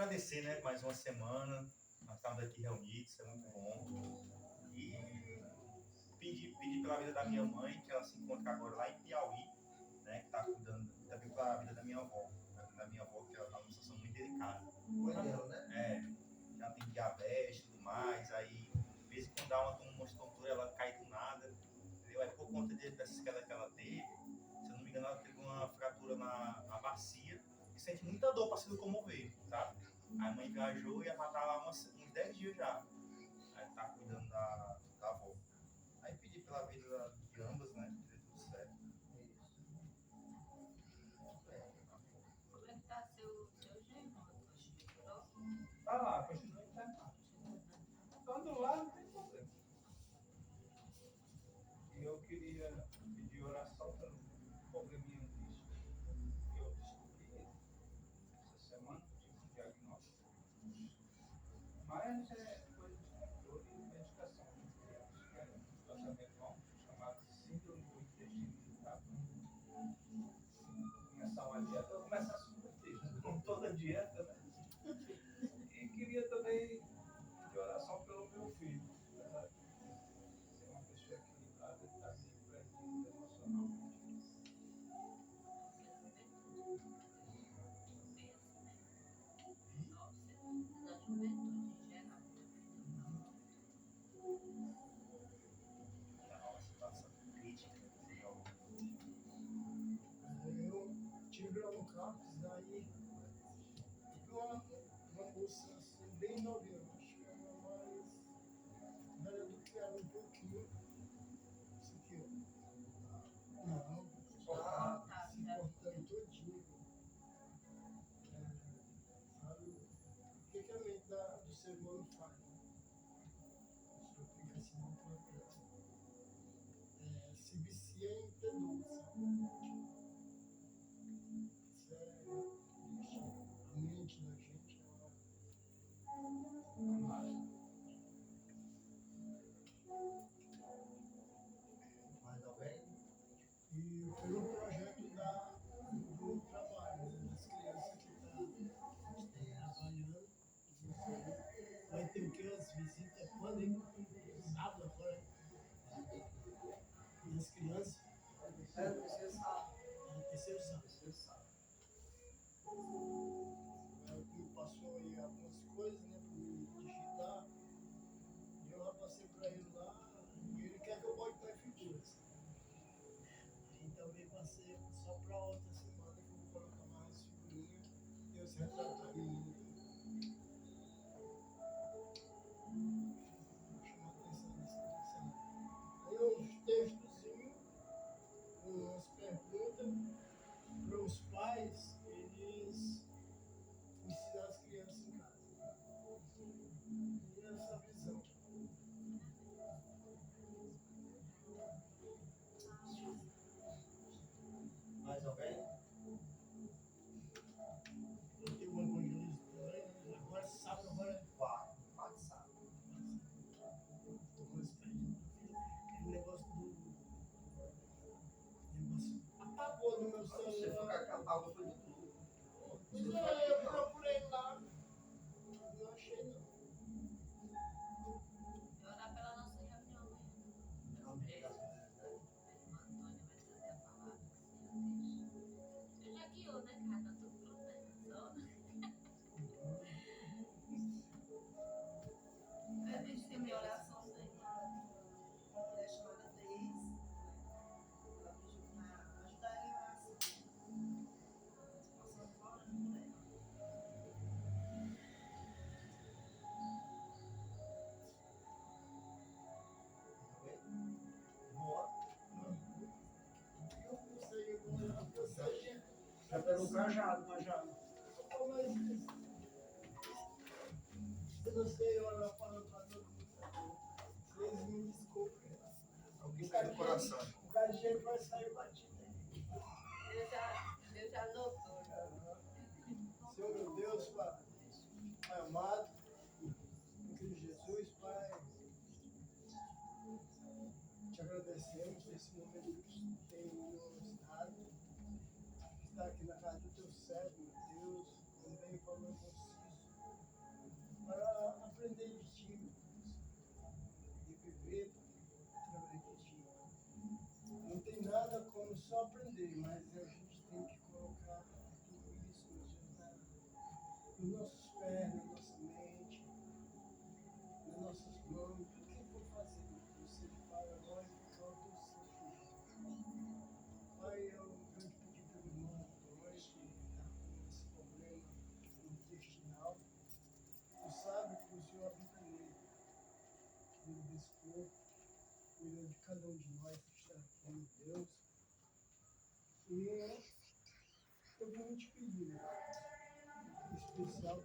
agradecer, né? Mais uma semana. Nós estamos aqui reunidos, isso é muito bom. E pedir pela vida da minha mãe, que ela se encontra agora lá em Piauí, né? Que está cuidando também pela vida da minha avó. Da minha avó, que ela está numa situação muito delicada. Já tem diabetes e tudo mais, aí, de vez em quando dá uma tontura, ela cai do nada, entendeu? Aí, por conta dessas quedas que ela teve, se eu não me engano, ela teve uma fratura na bacia e sente muita dor para se locomover, sabe? Aí a mãe viajou e ia matar lá uns 10 dias já. Aí tá cuidando da avó. Aí pedi pela vida de ambas, né? Que dê tudo certo. Como é que tá seu genro? Tá lá, continua internado. Estando lá, não tem problema. E eu queria pedir oração pelo probleminha disso que eu descobri essa semana, tive um diagnóstico. Mas é coisa de controle e medicação. Acho que é um tratamento chamado síndrome do intestino irritável. Começar uma dieta, eu começar a submeter, com toda dieta, né? E queria também pedir oração pelo meu filho. Ser uma pessoa equilibrada e estar bem perdido emocionalmente. Da juventude em geral. É uma situação crítica. Eu tive um campus, daí tive uma moça assim, bem novinha, acho que era mais velha do que ela um pouquinho. Isso aqui, ó. Não, se cortando todinho. Sabe o que a mente do ser humano faz? Isso fica assim muito tranquilo. Se vicia em ter doce. Isso é a mente da gente, ela Mais alguém? E pelo projeto do trabalho, né, das crianças que estão trabalhando, vai ter o que? As visitas quando, hein? Sábado agora. E as crianças? É, no terceiro sábado. Terceiro sábado. Terceiro sábado. Me passou aí algumas coisas, né, para me digitar. E eu já passei para ele lá, e ele quer que eu bote mais figuras. Aí também passei só para outra semana que eu vou colocar mais figurinhas e os retratos aí. Chama a atenção dessa aí. Aí uns textozinhos, umas perguntas para os pais, eles ensinar as crianças em casa. E essa visão. Mais alguém? Eu tenho um evangelista também, né? Agora sábado, agora Quatro sábados. estou mais perto. Aquele negócio do. Negócio apagou no meu Você celular. ficar com a palavra foi do clube. Eu procurei lá, não achei não. E orar pela nossa reunião amanhã. O Antônio vai trazer a palavra que o Senhor deixa. Você já guiou, né, cara? Tá tudo pronto, né? Só. Deixa eu minha oração, Senhor. Mulher chamada Thaís, ela pediu para ajudar em oração. Passando fora de mulher. Eu não sei, eu sei. Já pegou o cajado, mas já. Eu não sei orar para todo mundo. Vocês me desculpem. Alguém cai do coração. O cara de jeito vai sair batido aí. Deus já notou. Senhor meu Deus, Pai amado, em Cristo Jesus, Pai, te agradecemos por esse momento que o tem nos dado, estar aqui na casa do teu servo, meu Deus, também falando conciso, só aprender, mas a gente tem que colocar tudo isso nos nossos pés, na nossa mente, nas nossas mãos, tudo que for fazer, você fala agora e fica o teu santo. Pai, eu grande pedido pelo irmão hoje, que está com esse problema intestinal. Tu sabe que o Senhor habita nele, cuida desse corpo, cuida de cada um de nós que está aqui, meu Deus. E eu vim te pedir, em especial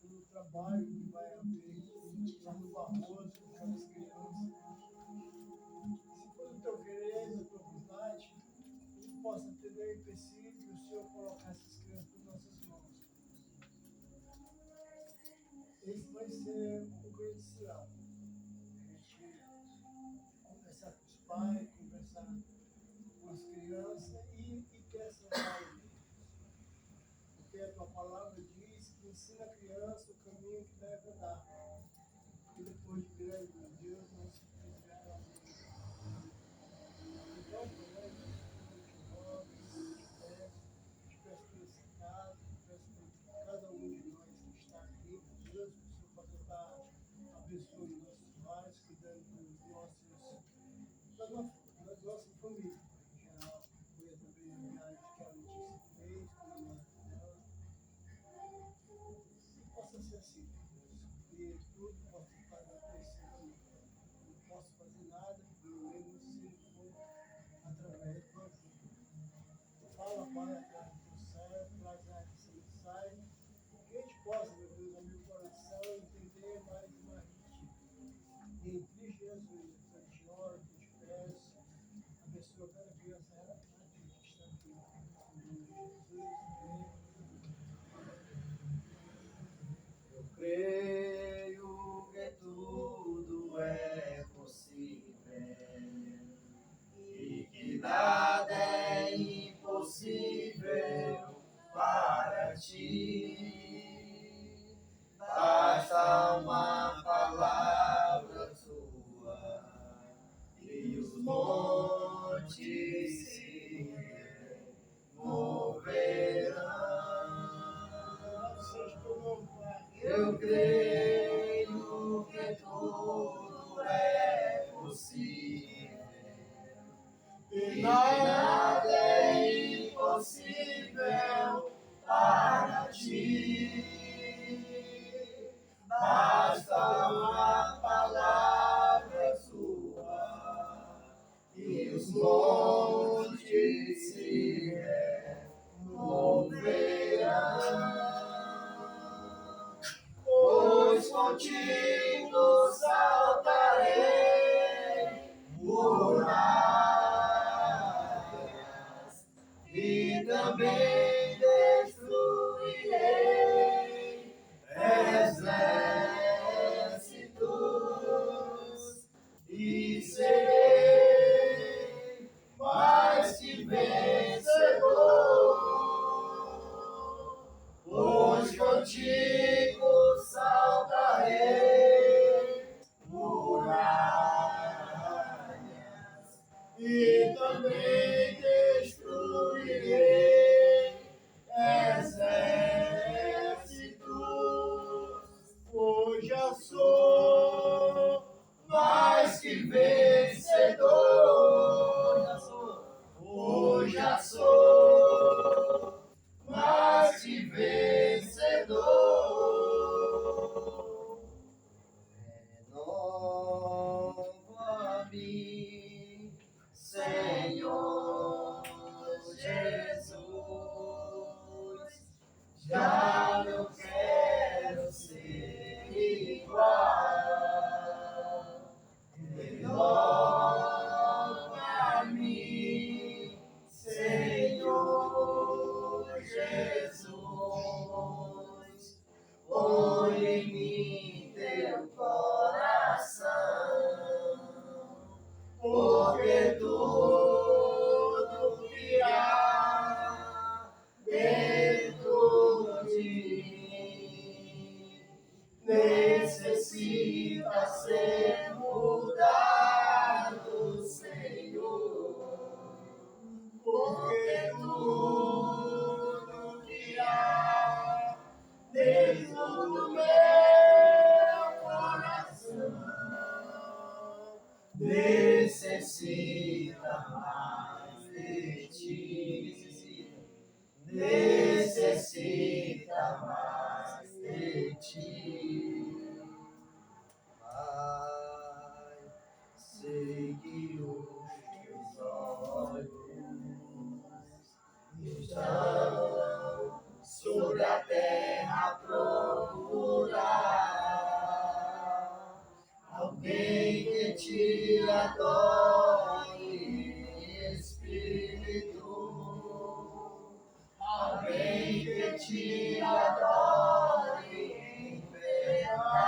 pelo trabalho que vai haver lá no Barroso, com aquelas crianças. Se for do teu querer, da tua vontade, que possa ter nenhum empecilho e o Senhor colocar essas crianças nas nossas mãos. Esse vai ser um grande sinal. A gente conversar com os pais, conversar com as crianças e ter essa palavra. Porque a tua palavra diz que ensina a criança o caminho que deve andar. E depois de grande, meu Deus, não se fizer a vida. Então, também, eu te rogo, te peço por esse caso, te peço por cada um de nós que está aqui, meu Deus, que o Senhor possa estar abençoando nossos lares, cuidando da nossa família. Já foi também a viagem que a Letícia fez, com a dela. E possa ser assim, Deus, que tudo possa estar acontecendo. Não posso fazer nada, pelo menos se for através da tua vida. Fala, Pai, através do teu céu, traz essa mensagem, que a gente possa, meu Deus, abrir o coração e entender mais e mais de ti. Em Cristo Jesus, eu te oro, eu te peço, abençoa cada criança aqui que está aqui. Em nome de Jesus, Eu creio que tudo é possível e que nada é impossível para ti. Basta uma palavra sua e os montes se moverão. seja teu nome, Pai. Eu creio que tudo é possível e nada é impossível para ti. Basta uma palavra sua e os montes se moverão. Pois contigo saltarei muralhas e também destruirei exércitos e serei mais que vencedor. Pois contigo saltarei muralhas e também destruirei exércitos. Pois já sou mais que vencedor. Hoje já sou mais que vencedor. terra procurar alguém que te adore, Espírito, alguém que te adore em verdade.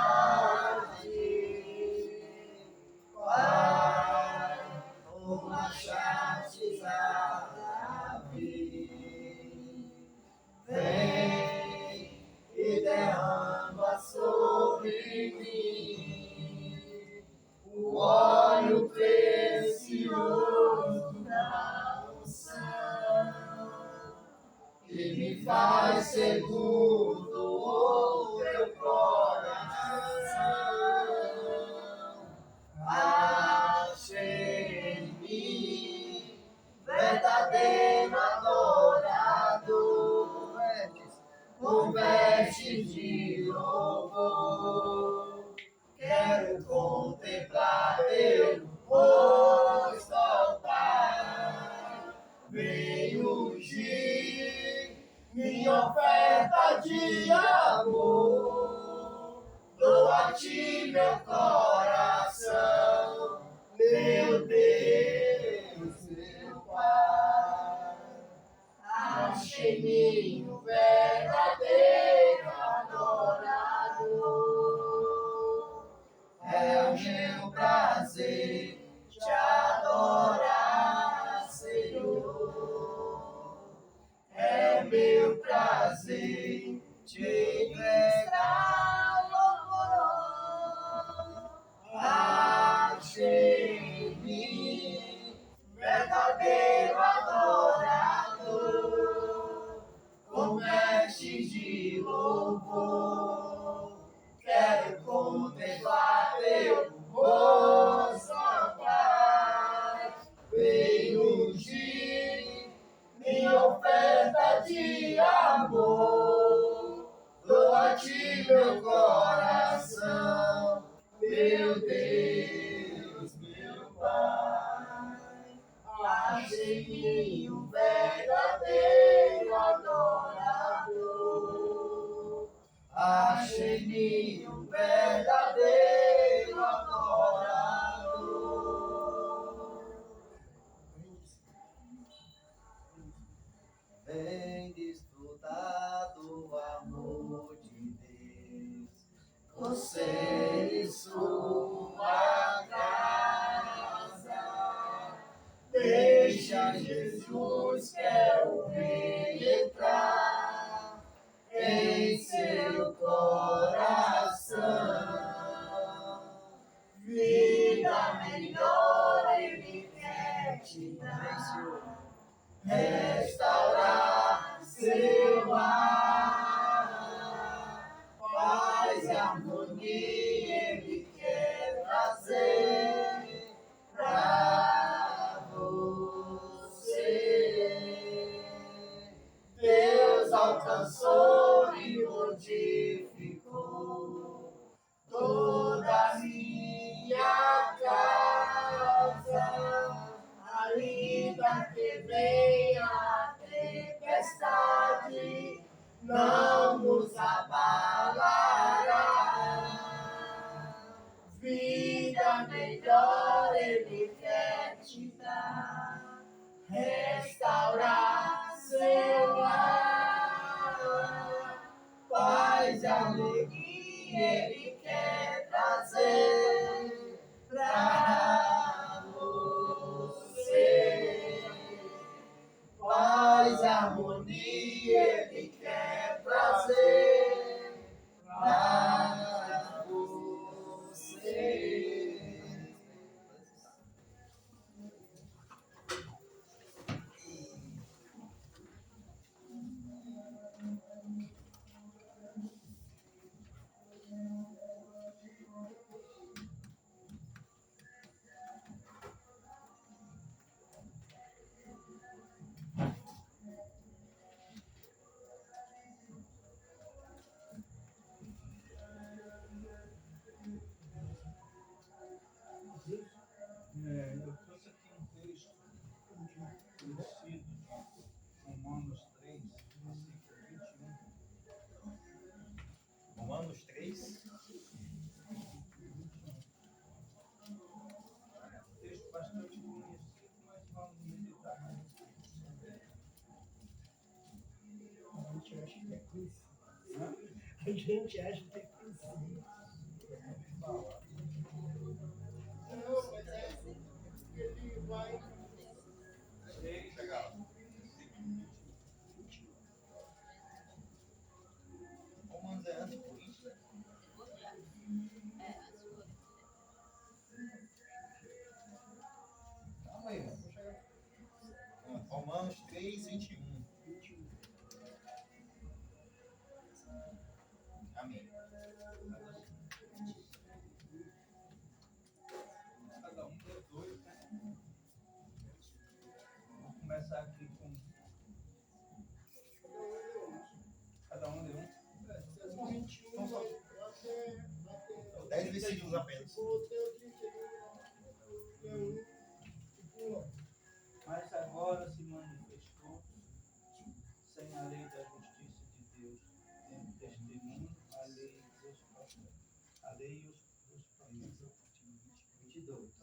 Pai, uma chance Davi, vem e derrama sobre mim o óleo precioso da unção que me faz segundo o teu coração. Achei em mim verdadeiro adorador, com vestes de louvor. Quero contemplar teu rosto, ó Pai, vem ungir minha oferta de amor. Dou a ti meu coração, meu Deus, meu Pai. Achei em mim um verdadeiro adorador. É o meu prazer te adorar, Senhor. É meu prazer te entregar louvor. Achei em mim verdadeiro adorador, com vestes de louvor. Quero contemplar teu rosto, ó Pai, vem ungir minha oferta de amor. Dou a ti meu coração, meu Deus, meu Pai. Achei em mim um verdadeiro adorador. Achei em mim um verdadeiro adorador. Vem desfrutar do amor de Deus, você e sua casa. Deixa Jesus, que é o rei, entrar em seu coração. Vida melhor Ele quer te dar, restaurar seu lar, paz e harmonia Ele quer trazer pra você. Deus alcançou e modificou toda a minha casa. Ainda que venha a tempestade, não nos abalará. Vida melhor Ele quer te dar, restaurar seu lar, paz e alegria Ele quer trazer pra você. Paz e harmonia Ele quer trazer pra você. A gente acha que é princípio. Não, mas é porque ele vai. Sei, Legal. Romanos é antes de Coríntios, né? Depois de Atos. Antes de Coríntios. Calma aí, mano. Romanos 3, 21. Amém. cada um deu dois, né? Vamos começar aqui com cada um deu um. Essas 21 até 10 versículos apenas. coloquei o 31 e pulou. Mas agora se manifestou, sem a lei da justiça de Deus, tendo testemunho, a lei e os profetas. A lei e os profetas. 22.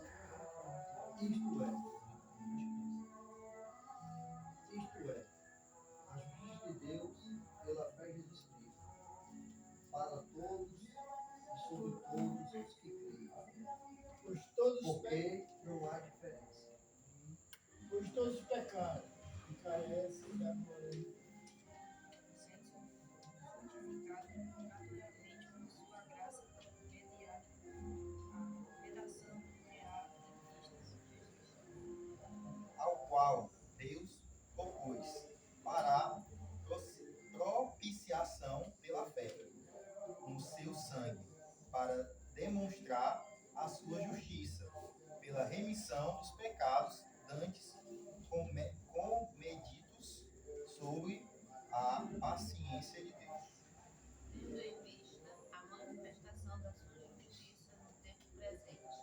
Isto é, a justiça de Deus pela fé em Jesus Cristo, para todos e sobre todos os que creem, Pois todos, porque não há diferença. pois todos pecaram e carecem da glória. Sendo santificado naturalmente com sua graça mediante a redação real de Cristo Jesus. Ao qual Deus propôs para propiciação pela fé no seu sangue, para demonstrar a sua justiça, pela remissão dos pecados dantes comedidos sobre a paciência de Deus. Tendo em vista a manifestação da sua justiça no tempo presente,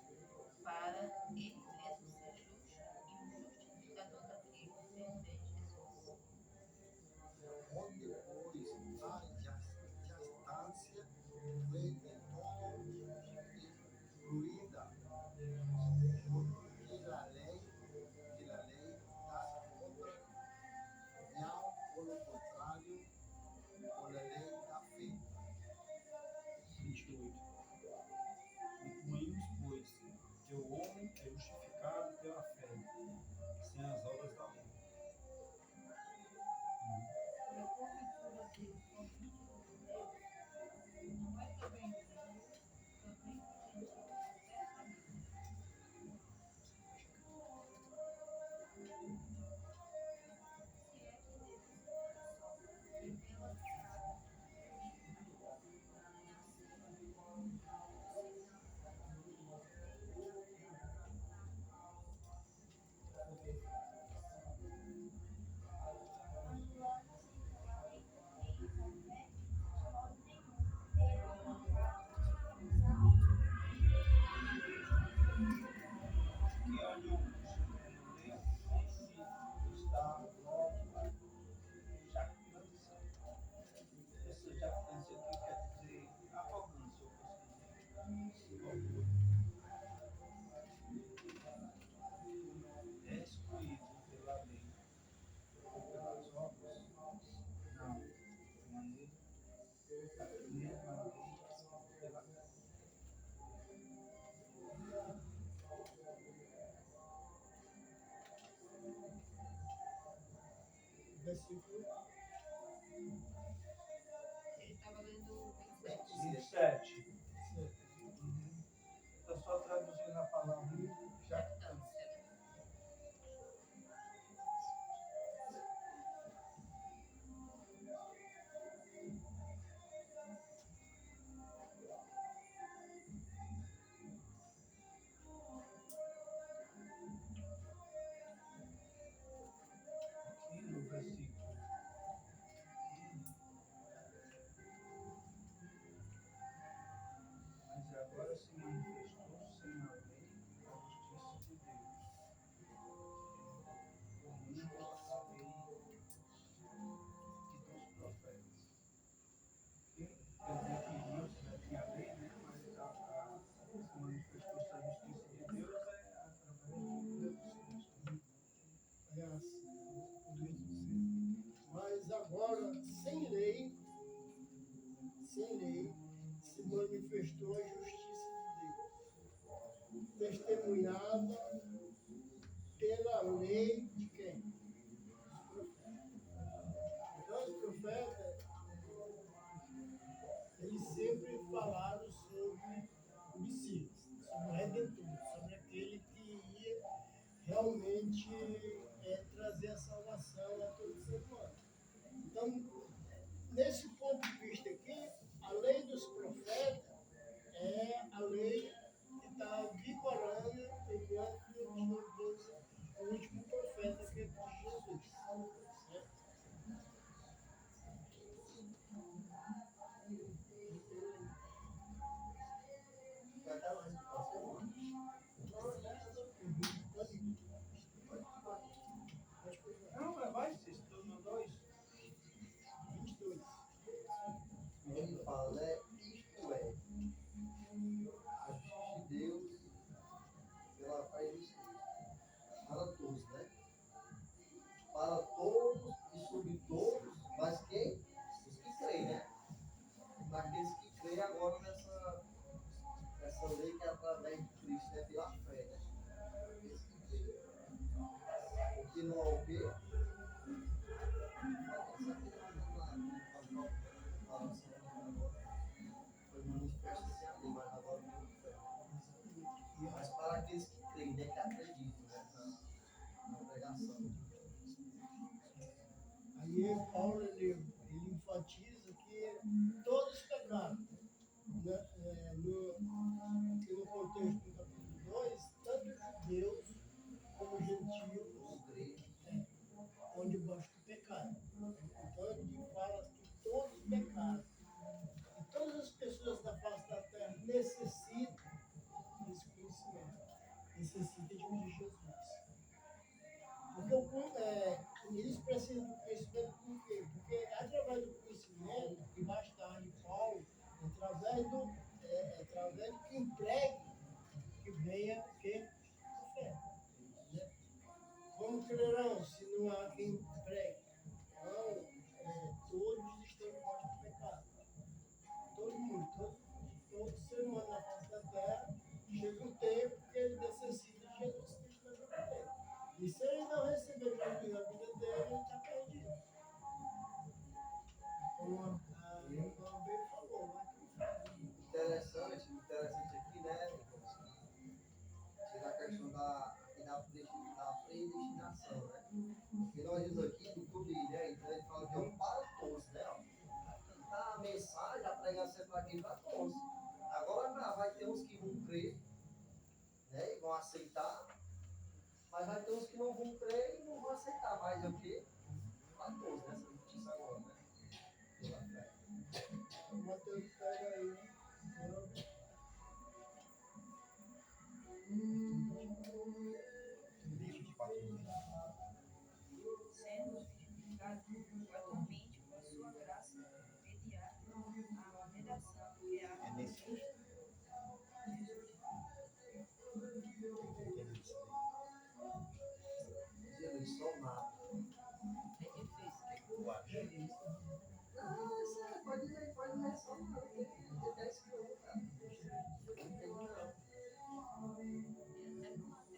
para ele mesmo ser justo e o justificador daqueles que creem em Jesus. Onde, pois, a jactância foi de todo incluída, porque a lei das obras, não pelo contrário, por a lei da fé. 28. Concluímos, pois, que o homem é justificado pela fé, sem as obras da lei. Para porventura Deus somente por Deus, não é também Deus, também os gentios certamente. Se é que Deus só, e pela graça, justificou, Que onde o lei em si está logo jactância. Essa jactância aqui quer dizer arrogância, ou orgulho. É excluído pela lei ou pelas obras? Não. De maneira, da mesma lei pela fé. Versículo Ele estava lendo 27. 27. 7. Estou só traduzindo a palavra. Jactância. Aqui no versículo manifestou a justiça de Deus, testemunhada pela lei de quem? Dos profetas. Então, os profetas, eles sempre falaram sobre o Messias, sobre o Redentor, sobre aquele que ia realmente trazer a salvação a todo ser humano. Então, nesse ponto de vista aqui, a lei dos profetas é a lei que está vigorando enquanto o último profeta que é Jesus. Certo? Vai dar mais para você, mano. Pode continuar. Não, mas vai, vocês estão no 2. 22. Ele fala, né? Isto é, a justiça de Deus, ela faz justiça para todos, né? Para todos e sobre todos, mas quem? Os que creem, né? Para aqueles que creem agora nessa lei que é através de Cristo, é pela fé, né? Aqueles que creem. Porque não há o quê? Foi manifesto sem a lei, mas agora não tem fé. Mas para aqueles que creem, né? Que acreditam, né? Na pregação. Aí Paulo ele enfatiza que todos pecaram. Né? No contexto do capítulo 2, tanto judeus como gentios, onde basta o pecado. Então ele fala que todos pecaram. E todas as pessoas da face da terra necessitam desse conhecimento, necessitam de Jesus. Porque eles precisam do conhecimento por quê? Porque através do conhecimento, e mais tarde Paulo, através de quem pregue, que venha que a fé. Né? Como crerão se não há quem pregue? Então, todos estão debaixo do pecado. Todo mundo, todo ser humano na face da terra, chega um tempo que ele necessita de Jesus Cristo na vida dele. E se ele não receber Jesus na vida dele, ele está perdido. Como a irmã bem falou, né? Interessante aqui, né? Tira a questão da predestinação, né? Porque nós vimos aqui no clube, né? Então ele fala que é um para todos, né? Ó. A mensagem, a pregação é para quem? Para todos. Agora vai ter uns que vão crer, né? E vão aceitar, mas vai ter uns que não vão crer e não vão aceitar. Mas é o quê? Para todos, né? Essa justiça agora, né? Pela fé. O Mateus pega aí, né? Livro de patrulha. Sendo justificado atualmente por sua graça mediante a redação que há É nesse texto. Jesus, só nada. É difícil. O que tu acha? Não, isso aí, pode ler só nada. Tem 10 quilômetros, cara. Não tem não. Não tô entendendo nada.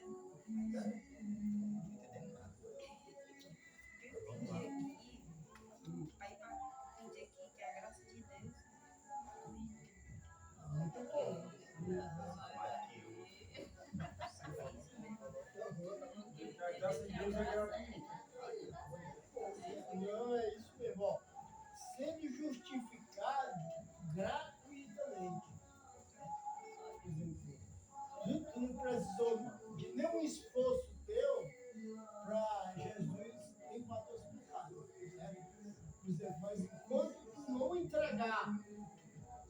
Vamos lá. Aí vai entender aqui que a graça de Deus Muito bom. Mais que eu. A graça de Deus é gratuita. Não, é isso mesmo. Ó. Sendo justificado gratuitamente. Tu não precisou de nenhum esforço teu para Jesus limpar teus pecados. Certo? Mas enquanto tu não entregar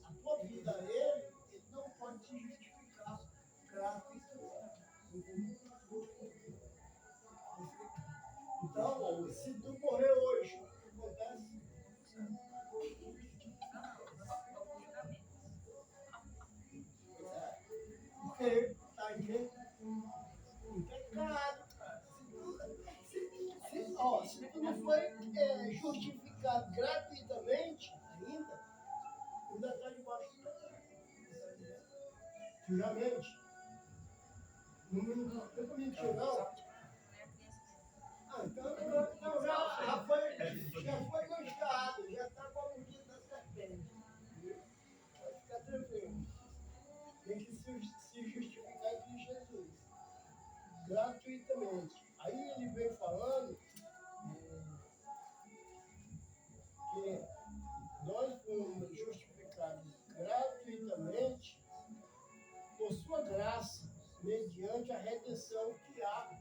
a tua vida a Ele, Ele não pode te justificar gratuitamente. Então, se tu morrer hoje, o que acontece? Porque está em pecado, cara. Se tu não foi justificado gratuitamente ainda está debaixo do pecado. Sujamente. Nunca mentiu, não. Ah, então já foi manchado, já está com a mordida da serpente. Pode ficar tranquilo. Tem que se justificar em Jesus. Gratuitamente. Aí ele vem falando que nós fomos justificados gratuitamente por sua graça, mediante a redenção que há em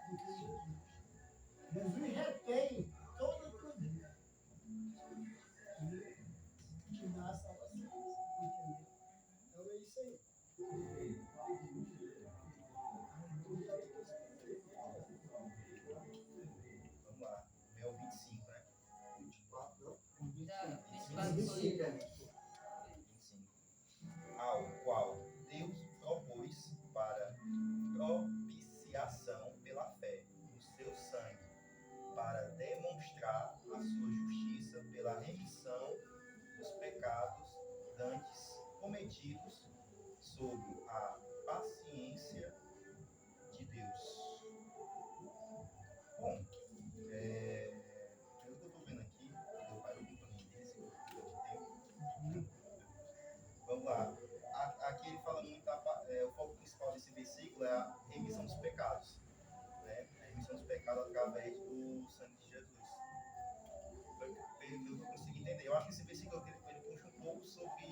Cristo Jesus. Jesus retém toda a tua vida e te dá a salvação. Entendeu? Então é isso aí. Vamos lá. Mel 25, né? 24, não? 24 25. Ao qual Deus propôs para propiciação pela fé no seu sangue, para demonstrar a sua justiça pela remissão dos pecados dantes cometidos sob a paciência de Deus. Bom, pelo que eu estou vendo aqui, eu parei um pouquinho desse, vamos lá. Aqui ele fala muito, o foco principal desse versículo é a remissão dos pecados. Né? A remissão dos pecados através do sangue de Jesus. Pelo que eu consegui entender. Eu acho que esse versículo ele puxa um pouco sobre.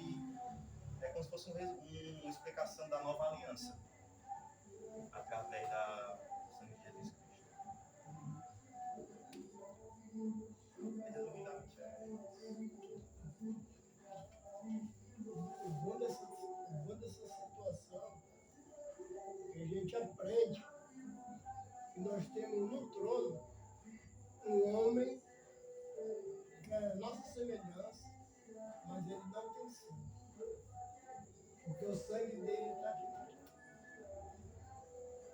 É como se fosse uma explicação da nova aliança. Através do sangue de Jesus Cristo. Resumidamente, O bom dessa situação é que a gente aprende que nós temos no trono um homem que é a nossa semelhança, mas ele não tem sangue. Porque o sangue dele está aqui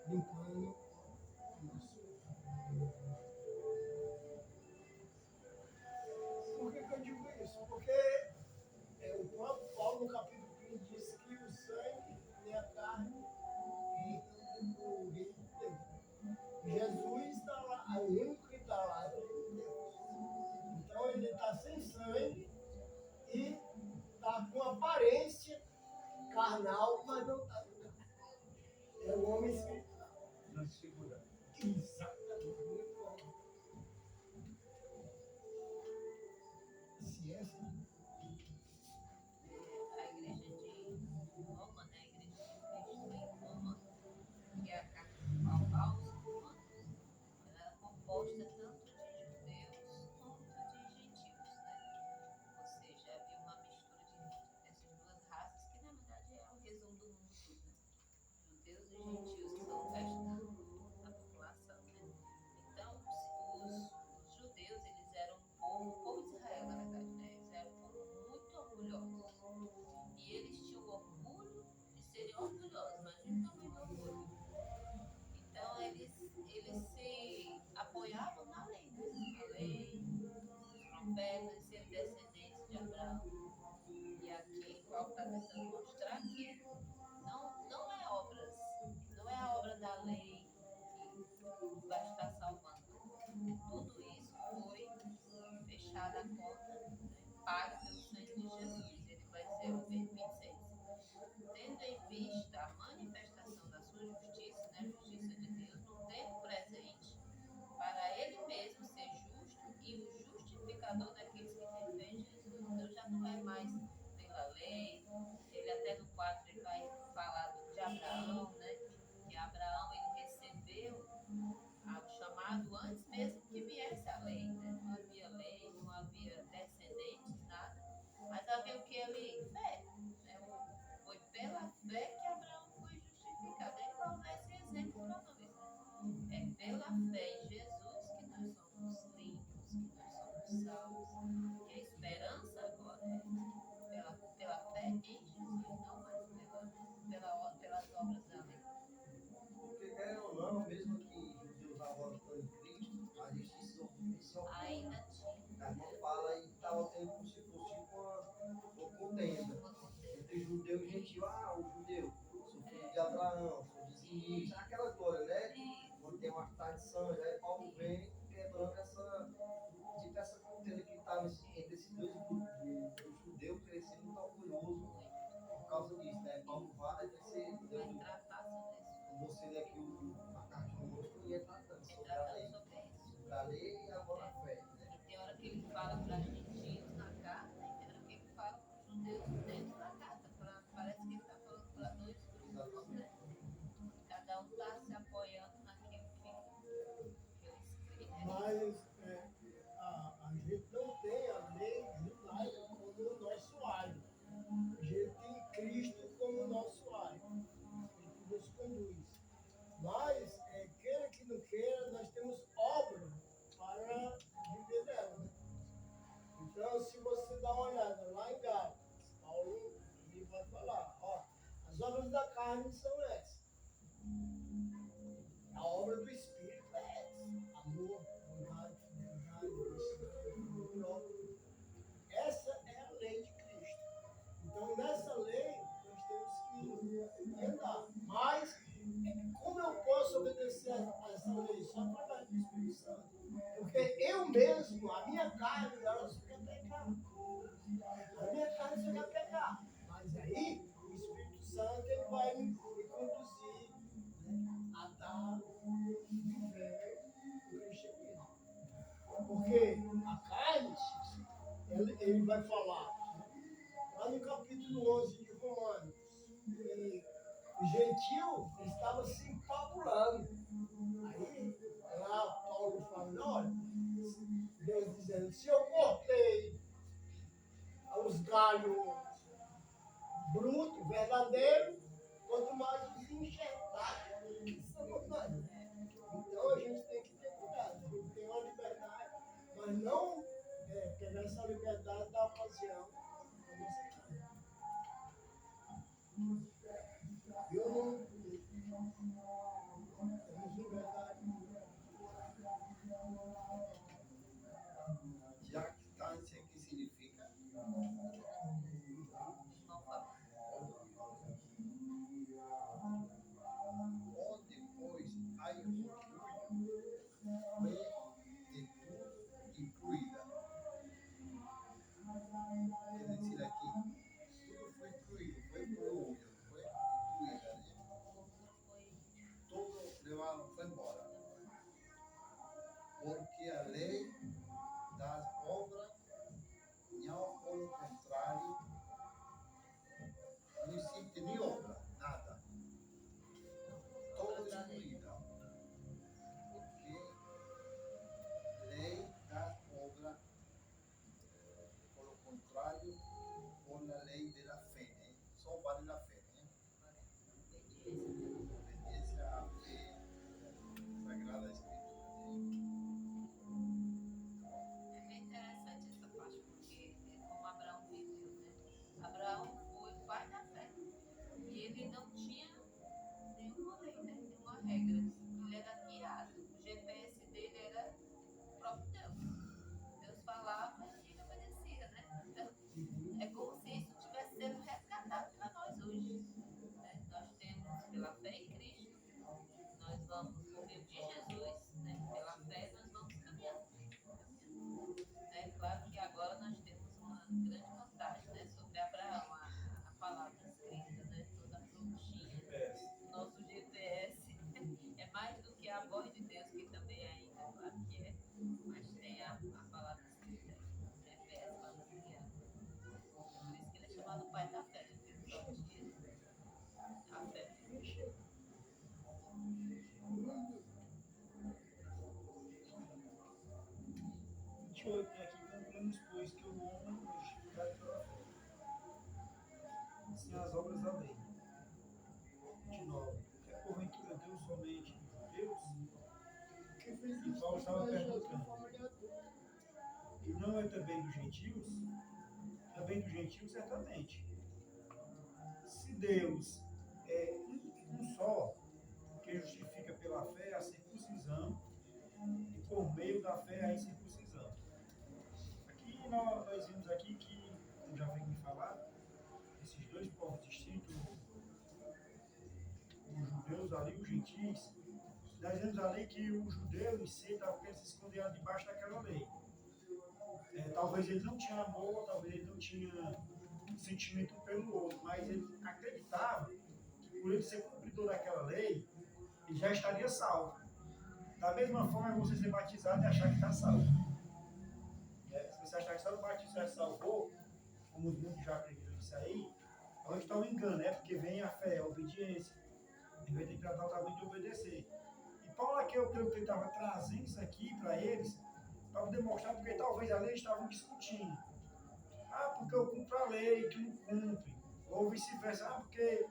limpando o nosso pecado. Por que eu digo isso? Porque o próprio Paulo, no capítulo 15, diz que o sangue e a carne reinam no reino de Deus. Jesus está lá, é o único que está lá é Deus. Então ele está sem sangue e está com aparência carnal, mas não está no carro. É o homem espiritual. Transfigurado. Exatamente. Muito bom. Ciência. a igreja de Roma, né? A igreja de Cristo em Roma, que é a carta de Paulo aos Romanos, ela é composta tanto de judeus quanto de gentios, né? Ou seja, havia uma mistura dessas duas raças, que na verdade é o resumo do mundo todo, né? Judeus e gentios, que são o resto da população, né? Então, os judeus, eles eram o povo de Israel, na verdade, né? Eles eram um povo muito orgulhosos. E eles tinham orgulho de serem orgulhosos, imagina o tamanho do orgulho. Então, eles se apoiavam na lei, né? A lei, os profetas, serem descendentes de Abraão. E aqui, Paulo está tentando mostrar que não é obras, não é a obra da lei que vai estar salvando. Tudo isso foi fechada a conta, né, paga pelo sangue de Jesus. Ele vai ser o verso 26. Tendo em vista a manifestação da sua justiça, né, a justiça de Deus, no tempo presente, para ele mesmo ser justo e o justificador daqueles que têm fé em Jesus. Então já não é mais pela lei. Ele até no 4 ele vai falar de Abraão, né? Que Abraão ele recebeu o chamado antes mesmo que viesse a lei, né? Não havia lei, não havia descendentes, nada. Mas havia o que ali? Fé. Né? Foi pela fé que Abraão foi justificado. Ele vai usar esse exemplo para nós. Né? É pela fé em Jesus que nós somos limpos, que nós somos salvos. Que a esperança agora é pela fé em Jesus, não mais pelas obras da lei. Porque quer ou não, mesmo que Deus agora estão em Cristo, a justiça oficial Ainda tinha. a irmã fala e estava tendo como se fosse uma contenda entre judeu e gentil. Ah, o judeu E já aquela glória, né? Isso. Quando tem uma tradição, já Paulo vem quebrando essa fronteira que estava entre esses dois grupos. O judeu crescendo muito orgulhoso por causa disso, né? Paulo vai crescer, Vai tratar sobre isso. como você lê aqui a carta de Romanos, ele ia tratando sobre a Tratando lei. sobre isso. Sobre a lei e agora a fé, né? E tem hora que ele fala para gentios na carta, e tem hora que ele fala para os judeus dentro da carta. Parece que ele está falando para dois grupos, né? Cada um está se apoiando naquilo que ele escreve. Mas a gente não tem a lei judaica como o nosso alho. A gente tem Cristo como o nosso alho. Ele nos conduz. Mas, queira que não queira, nós temos obra para viver dela. Né? Então, se você dá uma olhada lá em Gálatas, Paulo ele vai falar, ó, as obras da carne são essas. A obra do Espírito é essa. Amor, bondade, fidelidade, mansidão, próprio. Essa é a lei de Cristo. Então, nessa lei, nós temos que andar. Mas, como eu posso obedecer a essa lei? Só através do Espírito Santo. Porque eu mesmo, a minha carne, ela só quer pecar. A minha carne só quer pecar. Mas aí, o Espírito Santo ele vai me conduzir, né, a dar viver o cristianismo. Porque a carne, ele vai falar, lá no capítulo 11 de Romanos, o gentil estava se empabulando. Aí, lá Paulo fala, olha, Deus dizendo, se eu cortei os galhos brutos, verdadeiros, quanto mais os enxertados, que são nós. Então a gente tem que ter cuidado, a gente tem uma liberdade, mas não pegar essa liberdade da ocasião da nossa carne. Eu não temos liberdade. Jactância, que significa? Não fala. Onde, pois, há orgulho, de tudo incluída. Quer dizer aqui, tudo foi incluído, foi pro orgulho, foi incluída, né? Tudo levaram, foi embora. Porque a lei das obras, não pelo contrário, não existe nem obra, nada. Todo excluída. Porque lei das obras, por lo contrário, por la lei de la fe, né? Só vale la fe, né? Obediência à fé, Sagrada Escritura, né? É bem interessante essa parte, porque é como Abraão viveu, né? Abraão foi pai da fé. E ele não tinha nenhuma lei, né? Nenhuma regra. Ele era guiado. O GPS dele era o próprio Deus. Deus falava e ele obedecia, né? Então, é como se isso tivesse sendo resgatado para nós hoje. Né? Nós temos pela fé em Cristo, nós vamos por meio de Jesus, né? Pela fé nós vamos caminhando. É claro que agora nós temos uma grande vantagem, né? Sobre Abraão, a palavra escrita, né? Toda prontinha. O nosso GPS é mais do que a voz de Deus, que também é ainda, claro que é, mas tem a palavra escrita, o GPS para nos guiar. Por isso que ele é chamado pai da fé, né? Porque só diz a fé. Concluímos, pois, que o homem é justificado pela fé, sem as obras da lei. 29. É porventura Deus somente dos judeus? Que fez E isso Paulo estava de perguntando. forma gratuita. E não é também dos gentios? Também dos gentios, certamente. Se Deus é um só, que justifica pela fé a circuncisão e por meio da fé a incircuncisão. Aqui nós vimos aqui que, como já veio me falar, esses dois povos distintos, os judeus ali, os gentis, nós vemos ali que o judeu em si estava querendo se esconder debaixo daquela lei. Talvez ele não tinha amor, talvez ele não tinha sentimento pelo outro, mas ele acreditava que por ele ser cumpridor daquela lei, ele já estaria salvo. Da mesma forma, é você ser batizado e achar que está salvo. Se você achar que só o batismo já salvou, como os muitos já acreditam nisso aí, onde está o engano, porque vem a fé, a obediência. Ele vai ter que tratar o trabalho de obedecer. E Paulo aqui, eu creio que ele estava trazendo isso aqui para eles, para demonstrar, porque talvez a lei estavam discutindo. Porque eu cumpro a lei, tu não cumpre. Ou vice-versa, porque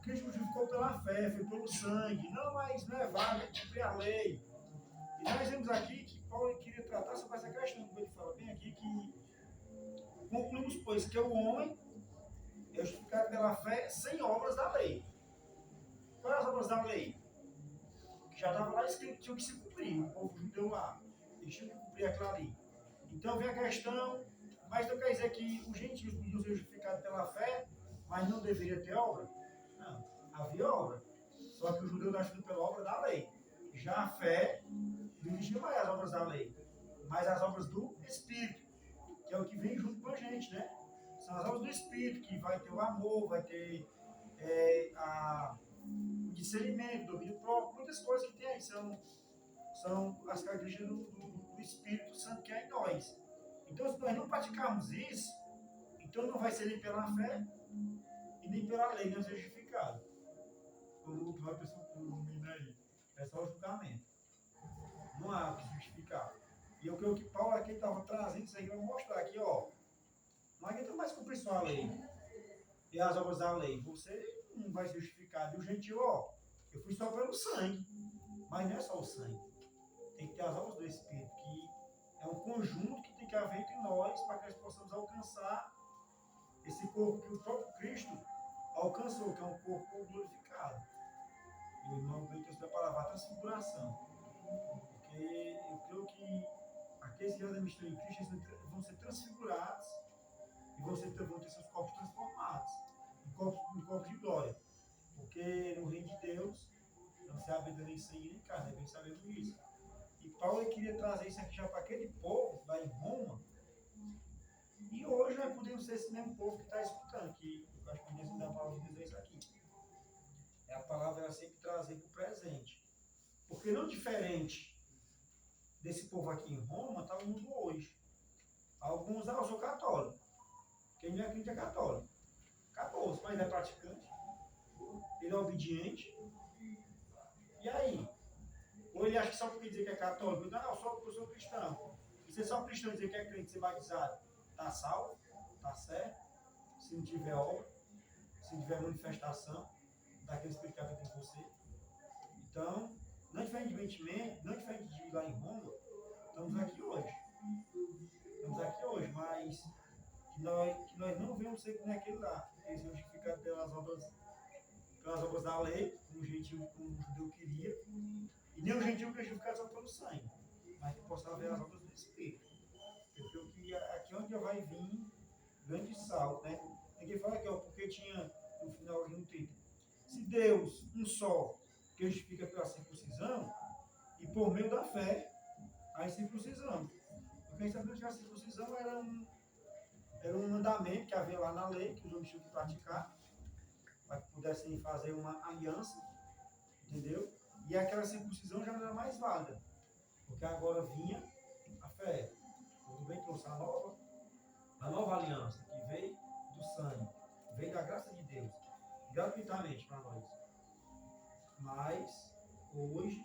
Cristo justificou pela fé, foi pelo sangue. Não, mas não é válido cumprir a lei. E nós vemos aqui que Paulo queria tratar sobre essa questão, como ele fala bem aqui, que concluímos, pois, que o homem é justificado pela fé sem obras da lei. Quais as obras da lei? Que já estava lá escrito, tinha que se cumprir, o povo judeu lá. Eles tinham que cumprir aquilo ali. Então vem a questão, mas não quer dizer que os gentios podiam ser justificados pela fé, mas não deveria ter obra? Não, havia obra. Só que o judeu nasceu pela obra da lei. Já a fé não existia mais as obras da lei, mas as obras do Espírito, que é o que vem junto com a gente, né? São as obras do Espírito, que vai ter o amor, vai ter o discernimento, o domínio próprio, muitas coisas que tem aí, são as características do Espírito Santo que é em nós. Então, se nós não praticarmos isso, então não vai ser nem pela fé e nem pela lei, não ser justificado. O que vai pessoa culmina aí é só o julgamento. Não há o que justificar. E eu creio que Paulo aqui estava trazendo isso aí para mostrar aqui, ó. Não adianta mais cumprir só a lei e as obras da lei. Você não vai ser justificado. E o gentil, ó, eu fui só pelo sangue. Mas não é só o sangue. Tem que ter as obras do Espírito, que é um conjunto que tem que haver entre nós para que nós possamos alcançar esse corpo que o próprio Cristo alcançou, que é um corpo glorificado. E o irmão bem trouxe a palavra a transfiguração. Porque eu creio que aqueles que ainda estão em Cristo vão ser transfigurados e vão ter seus corpos transformados em corpos de glória. Porque no reino de Deus não se abre nem sangue nem carne, bem sabemos disso. E Paulo queria trazer isso aqui já para aquele povo lá em Roma. E hoje nós podemos ser esse mesmo povo que está escutando, que eu acho que podia dar a palavra de dizer isso aqui. É a palavra ela sempre trazer para o presente. Porque não diferente desse povo aqui em Roma, está o mundo hoje. Alguns, eu sou católico. Quem não é crente é católico. Acabou, mas ele é praticante, ele é obediente. E aí? Ou ele acha que só porque dizer que é católico, não, eu sou cristão. E ser só cristão e dizer que é crente, ser batizado, está salvo, está certo, se não tiver obra, se não tiver manifestação daquele Espírito que habita em você. Então, não diferentemente de lá em Roma, estamos aqui hoje. Mas que nós não vemos ser como aquele lá, que é justificado pelas obras da lei, como o judeu queria, e nem o gentil que é justificado só pelo sangue, mas que possa haver as obras do Espírito. Eu creio que aqui onde vai vir grande salto, né? Ninguém fala aqui, ó, porque tinha no final de 30. Se Deus, um só, que justifica pela circuncisão, e por meio da fé, a circuncisão. Porque a gente sabe que a circuncisão era um mandamento que havia lá na lei, que os homens tinham que praticar, para que pudessem fazer uma aliança, entendeu? E aquela circuncisão já não era mais válida, porque agora vinha a fé. Tudo bem, trouxe a nova aliança, que veio do sangue, veio da graça de Deus, gratuitamente para nós. Mas, hoje,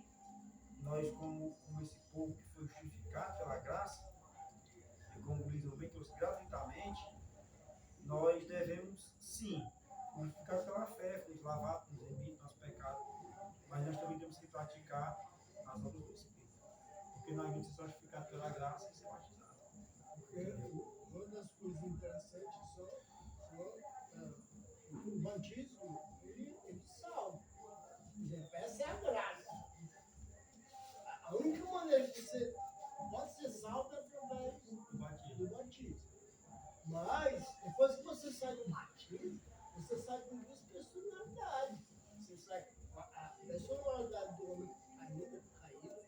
nós, como esse povo que foi justificado pela graça, e como o Luiz bem trouxe gratuitamente, nós devemos, sim, justificar pela fé, fomos lavados, nos remidos, nosso pecado, mas nós também temos que praticar as obras do Espírito. Porque nós vamos ser justificados pela graça e ser batizados. Porque uma das coisas interessantes o batismo, ele salva. Essa é a graça. A única maneira que você pode ser salvo é através do batismo. Mas, depois que você sai do batismo, você sai com duas personalidades. Você sai com a personalidade do homem ainda caída.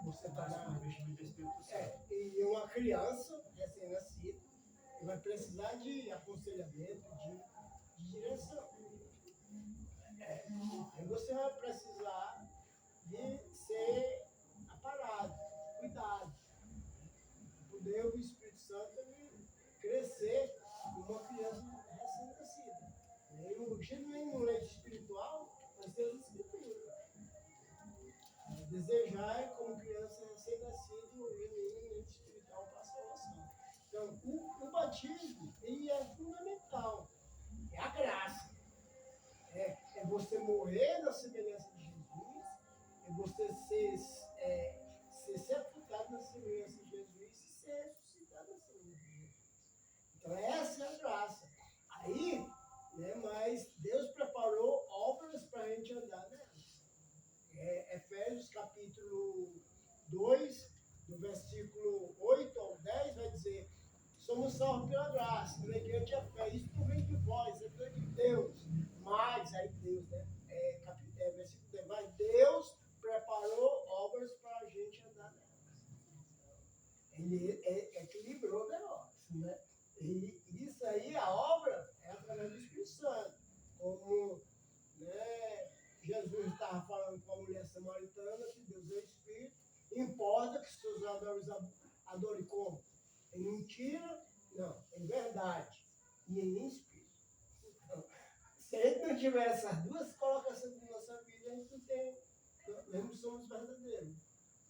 Você está Mas com o na. investimento do Espírito Santo. E uma criança recém-nascida que vai precisar de aconselhamento, de direção. Aí você vai precisar de ser aparado, cuidado. Poder o Espírito Santo ele crescer como uma criança recém-nascida. E o genuíno leite espiritual vai ser as escrituras. Desejar como criança recém-nascida o genuíno leite espiritual para a salvação. Então, o batismo ele é fundamental. É a graça. É você morrer na semelhança de Jesus, é você ser sepultado na semelhança de Jesus e ser ressuscitado na semelhança de Jesus. Então, essa é a graça. Aí, né, mas Deus preparou obras para a gente andar nelas. Efésios capítulo 2, do versículo 8 ao 10, vai dizer: somos salvos pela graça, mediante a fé. Isso não vem de vós, é de Deus. Mas, aí Deus, né? Versículo 10, mas Deus preparou obras para a gente andar nelas. Ele equilibrou o negócio, né? E isso aí, a obra, é através do Espírito Santo. Como, né, Jesus estava falando com a mulher samaritana, que Deus é Espírito, importa que seus adoradores adorem como? Em mentira? Não, em verdade. E em espírito. Então, se a gente não tiver essas duas colocações na nossa vida, a gente não tem. Nós não somos verdadeiros.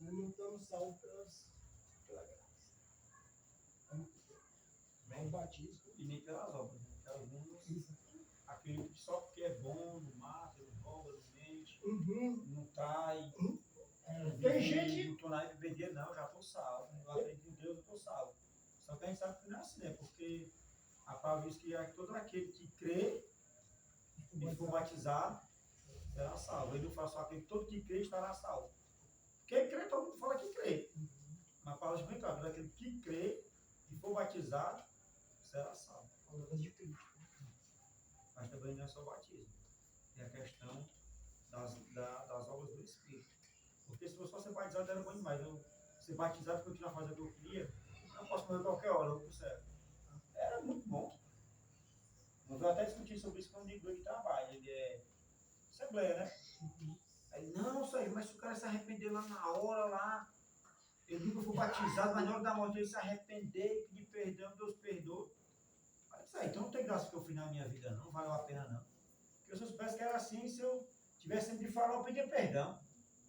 Nós não estamos salvos pela graça. Mas o batismo. E nem pelas obras, né? Porque alguns acreditam que só porque é bom, não mata, não rouba, não mente, não trai. Tem gente. Não estou na bebedeira, não, já estou salvo. Eu acredito em Deus, eu estou salvo. Só que a gente sabe que não é assim, né? Porque a palavra diz que todo aquele que crê e for batizado será salvo. Ele não fala só aquele todo que crê estará salvo. Quem crê, todo mundo fala que crê. Mas a palavra diz bem claro, todo aquele que crê e for batizado será salvo. Mas também não é só o batismo. É a questão das obras do Espírito. Porque se fosse só ser batizado era bom demais. Eu ser batizado e continuar fazendo o que eu queria, eu posso fazer qualquer hora, eu consigo. Era muito bom. Eu vou até discutir sobre isso com um amigo que trabalha. Ele é assembleia, né? Aí, não, Sérgio, mas se o cara se arrepender lá na hora, lá, ele nunca foi batizado, mas na hora da morte ele se arrepender e pedir perdão, Deus perdoa. Aí disse, então não tem graça que eu fiz na minha vida, não valeu a pena, não. Porque se eu soubesse que era assim, se eu tivesse sempre de falar, eu pedia perdão.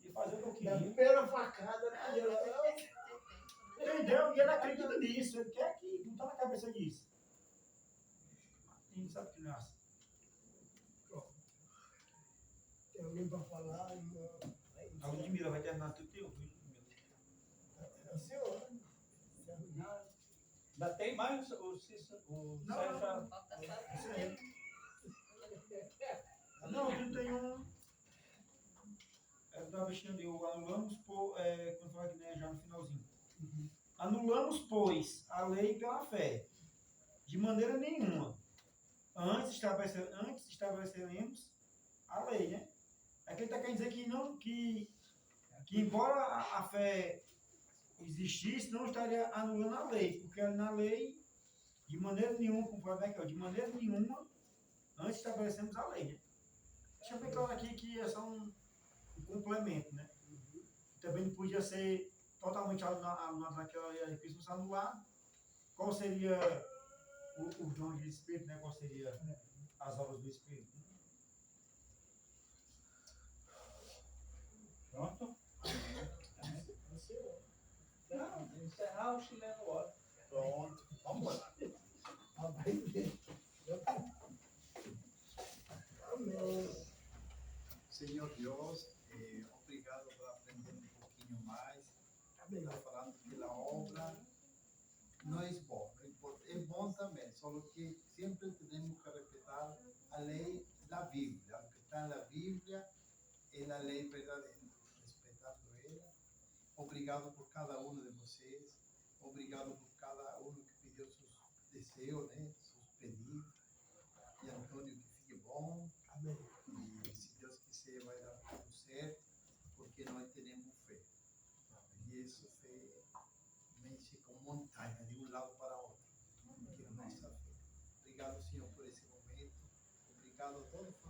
E fazer o que eu Na queria. primeira facada, Entendeu? E ele acredita nisso, ele quer que não está na cabeça disso. Ninguém sabe que não é assim. tem alguém para falar? A Ludmila vai terminar tudo teu, viu, Ludmila? É o senhor. Ainda tem mais o Sérgio? Falta só Isso aí. Não, 31. Da vestinha de anulamos, quando fala que né, já no finalzinho. Anulamos, pois, a lei pela fé, de maneira nenhuma. Antes estabeleceremos a lei, né? Aqui ele está querendo dizer que, não, que embora a fé existisse, não estaria anulando a lei, porque na lei, de maneira nenhuma, como fala aqui, de maneira nenhuma, antes estabelecemos a lei, né? Deixa eu ver claro aqui que é só um complemento, né? Também não podia ser totalmente anulado naquela epístola anular. Qual seria os dons do Espírito, né? Qual seria as obras do Espírito? Pronto? Não, Encerrar o chileno ora. pronto. Vamos lá. Amém. Senhor Deus, obrigado por aprender um pouquinho mais. Está falando que a obra não é bom, é bom também, só que sempre temos que respeitar a lei da Bíblia. O que está na Bíblia é a lei verdadeira. Respeitando ela. Obrigado por cada um de vocês. Obrigado por cada um que pediu seus desejos, né? Seus pedidos. E Antônio, que fique bom. Amém. E se Deus quiser, vai dar nós temos fé. E isso fé mexe com montanha, de um lado para outro, que é a nossa fé. Obrigado, Senhor, por esse momento. Obrigado a todos